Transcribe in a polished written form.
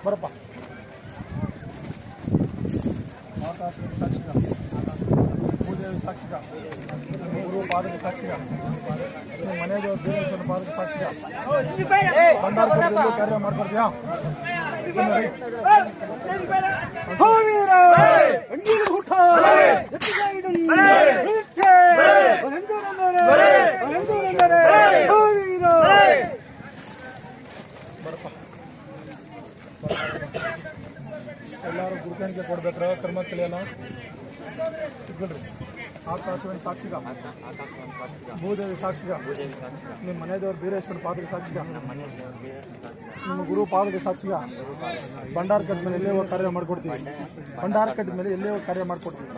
ಬರಪ್ಪ ಸಾಕ್ಷಿಗ ಭೂದೇವಿ ಸಾಕ್ಷಿಗ ಗುರು ಪಾದಕ ಸಾಕ್ಷಿಗ ಮನೆ ದೇವರ ಪಾದಕ ಸಾಕ್ಷಿಗ ಭಂಡಾರ ಕಾರ್ಯ ಮಾಡ್ಕೊಡ್ತೀಯಾ ಎಲ್ಲರೂ ಗುರುಕಾಣಿಕೆ ಕೊಡ್ಬೇಕ್ರ ಕರ್ಮ ತಿಳಿಯಲ್ಲ ಸಿಗ್ಬಿಡ್ರಿ ಆಕಾಶವಾಣಿ ಸಾಕ್ಷಿಗ ಭೂದೇವಿ ಸಾಕ್ಷಿಗ ನಿಮ್ಮ ಮನೆದೇವ್ರ ಬೀರೇಶ್ವರ ಪಾದಕ ಸಾಕ್ಷಿಗ ನಿಮ್ಮ ಗುರು ಪಾದಕ ಸಾಕ್ಷಿಗ ಭಂಡಾರ ಕಟ್ಟ ಮೇಲೆ ಎಲ್ಲೇ ಹೋಗಿ ಕಾರ್ಯ ಮಾಡ್ಕೊಡ್ತೀವಿ ಭಂಡಾರ ಕಟ್ಟ ಮೇಲೆ ಎಲ್ಲೇ ಹೋಗಿ ಕಾರ್ಯ ಮಾಡ್ಕೊಡ್ತೀವಿ